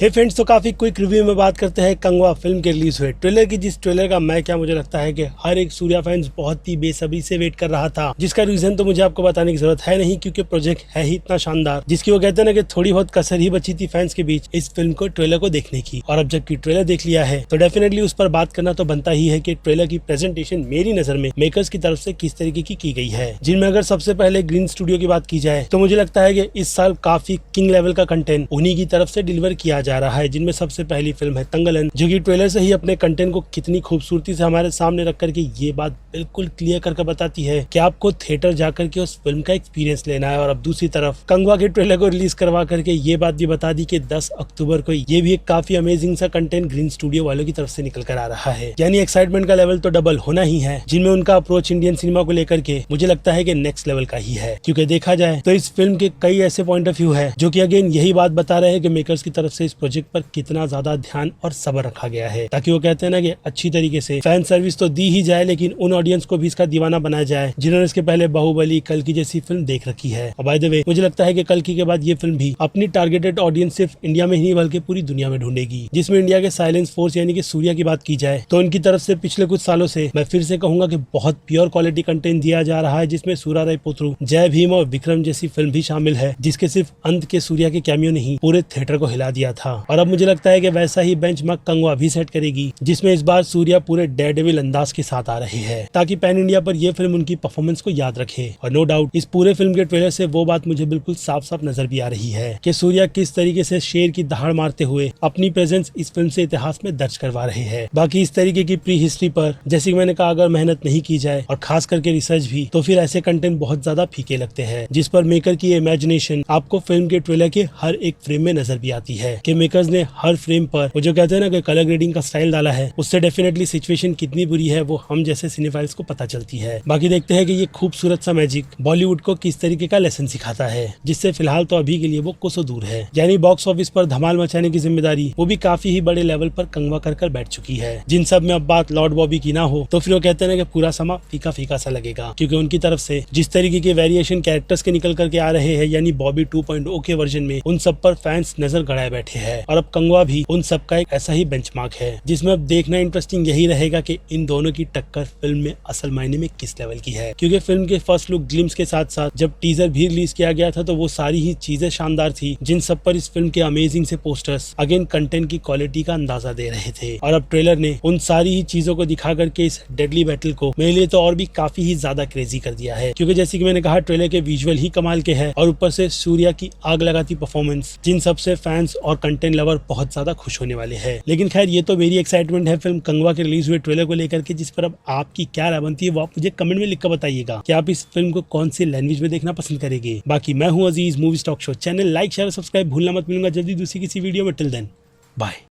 हे friends, तो काफी quick review में बात करते हैं कंगवा फिल्म के रिलीज हुए ट्रेलर की। जिस ट्रेलर का मुझे लगता है कि हर एक सूर्या फैंस बहुत ही बेसब्री से वेट कर रहा था, जिसका रीजन तो मुझे आपको बताने की जरूरत है नहीं, क्योंकि प्रोजेक्ट है ही इतना शानदार जिसकी वो कहते हैं ना कि थोड़ी बहुत कसर ही बची थी फैंस के बीच इस फिल्म को ट्रेलर को देखने की। और अब जबकि ट्रेलर देख लिया है तो डेफिनेटली उस पर बात करना तो बनता ही है कि ट्रेलर की प्रेजेंटेशन मेरी नजर में मेकर्स की तरफ से किस तरीके की गई है। जिनमें अगर सबसे पहले ग्रीन स्टूडियो की बात की जाए तो मुझे लगता है कि इस साल काफी किंग लेवल का कंटेंट उन्हीं की तरफ से डिलीवर किया जा रहा है। जिनमें सबसे पहली फिल्म है तंगलन, जो कि ट्रेलर से ही अपने कंटेंट को कितनी खूबसूरती से हमारे सामने रख करके ये बात बिल्कुल क्लियर करके बताती है कि आपको थिएटर जाकर के उस फिल्म का एक्सपीरियंस लेना है। और अब दूसरी तरफ कंगवा के ट्रेलर को रिलीज करवा करके ये बात भी बता दी कि 10 अक्टूबर को ये भी एक काफी अमेजिंग सा कंटेंट ग्रीन स्टूडियो वालों की तरफ से निकल कर आ रहा है। यानी एक्साइटमेंट का लेवल तो डबल होना ही है। जिनमें उनका अप्रोच इंडियन सिनेमा को लेकर के मुझे लगता है कि नेक्स्ट लेवल का ही है, क्योंकि देखा जाए तो इस फिल्म के कई ऐसे पॉइंट ऑफ व्यू है जो कि अगेन यही बात बता रहे हैं कि मेकर्स की तरफ से इस प्रोजेक्ट पर कितना ज्यादा ध्यान और सब्र रखा गया है, ताकि वो कहते हैं ना कि अच्छी तरीके से फैन सर्विस तो दी ही जाए, लेकिन उन ऑडियंस को भी इसका दीवाना बनाया जाए जिन्होंने इसके पहले बाहुबली, कल्कि जैसी फिल्म देख रखी है। और बाय द वे मुझे लगता है कि कल्कि के बाद ये फिल्म भी अपनी टारगेटेड ऑडियंस सिर्फ इंडिया में ही नहीं बल्कि पूरी दुनिया में ढूंढेगी। जिसमें इंडिया के साइलेंस फोर्स यानी कि सूर्या की बात की जाए तो उनकी तरफ से पिछले कुछ सालों से मैं फिर से कहूंगा कि बहुत प्योर क्वालिटी कंटेंट दिया जा रहा है, जिसमें सूरा रायपोत्रु, जय भीम और विक्रम जैसी फिल्म भी शामिल है, जिसके सिर्फ अंत के सूर्या के कैमियो ने ही पूरे थिएटर को हिला दिया था। और अब मुझे लगता है कि वैसा ही बेंचमार्क कंगवा भी सेट करेगी, जिसमें इस बार सूर्या पूरे डेयरडेविल अंदाज के साथ आ रहे हैं, ताकि पैन इंडिया पर यह फिल्म उनकी परफॉर्मेंस को याद रखे। और नो डाउट इस पूरे फिल्म के ट्रेलर से वो बात मुझे बिल्कुल साफ साफ नजर भी आ रही है कि सूर्या किस तरीके से शेर की दहाड़ मारते हुए अपनी प्रेजेंस इस फिल्म से इतिहास में दर्ज करवा रहे हैं। बाकी इस तरीके की प्री हिस्ट्री पर जैसे कि मैंने कहा, अगर मेहनत नहीं की जाए और खास करके रिसर्च भी, तो फिर ऐसे कंटेंट बहुत ज्यादा फीके लगते हैं, जिस पर मेकर की इमेजिनेशन आपको फिल्म के ट्रेलर के हर एक फ्रेम में नजर भी आती है कि मेकर्स ने हर फ्रेम पर वो जो कहते हैं ना कि कलर ग्रेडिंग का स्टाइल डाला है, उससे डेफिनेटली सिचुएशन कितनी बुरी है वो हम जैसे सिनेफाइल्स को पता चलती है। बाकी देखते हैं कि ये खूबसूरत सा मैजिक बॉलीवुड को किस तरीके का लेसन सिखाता है, जिससे फिलहाल तो अभी के लिए वो कोसों दूर है। यानी बॉक्स ऑफिस पर धमाल मचाने की जिम्मेदारी वो भी काफी ही बड़े लेवल पर कंगवा कर बैठ चुकी है। जिन सब में अब बात लॉर्ड बॉबी की ना हो तो फिर वो कहते हैं ना कि पूरा समा फीका फीका सा लगेगा, क्योंकि उनकी तरफ से जिस तरीके के वेरिएशन कैरेक्टर्स के निकल करके आ रहे हैं, यानी बॉबी 2.0 के वर्जन में, उन सब पर फैंस नजर गड़ाए बैठे हैं। और अब कंगवा भी उन सब का एक ऐसा ही बेंचमार्क है, जिसमें अब देखना इंटरेस्टिंग यही रहेगा कि इन दोनों की टक्कर फिल्म में असल मायने में किस लेवल की है। क्योंकि फिल्म के फर्स्ट लुक ग्लिम्स के साथ साथ जब टीजर भी रिलीज किया गया था तो वो सारी ही चीजें शानदार थी, जिन सब पर इस फिल्म के अमेजिंग से पोस्टर्स अगेन कंटेंट की क्वालिटी का अंदाजा दे रहे थे। और अब ट्रेलर ने उन सारी ही चीजों को दिखा करके इस डेडली बैटल को मेरे लिए तो और भी काफी ही ज्यादा क्रेजी कर दिया है, क्योंकि जैसे कि मैंने कहा ट्रेलर के विजुअल ही कमाल के हैं और ऊपर से सूर्या की आग लगाती परफॉर्मेंस, जिन सबसे फैंस और कंटेंट लवर बहुत ज्यादा खुश होने वाले हैं। लेकिन खैर ये तो मेरी एक्साइटमेंट है फिल्म कंगवा के रिलीज हुए ट्रेलर को लेकर के, जिस पर अब आपकी क्या राय बनती है वो आप मुझे कमेंट में लिखकर बताइएगा कि आप इस फिल्म को कौन सी लैंग्वेज में देखना पसंद करेंगे। बाकी मैं हूं Aziz, movie stock show channel like share subscribe भूलना मत। मिलूंगा जल्दी दूसरी किसी वीडियो में। Till then bye.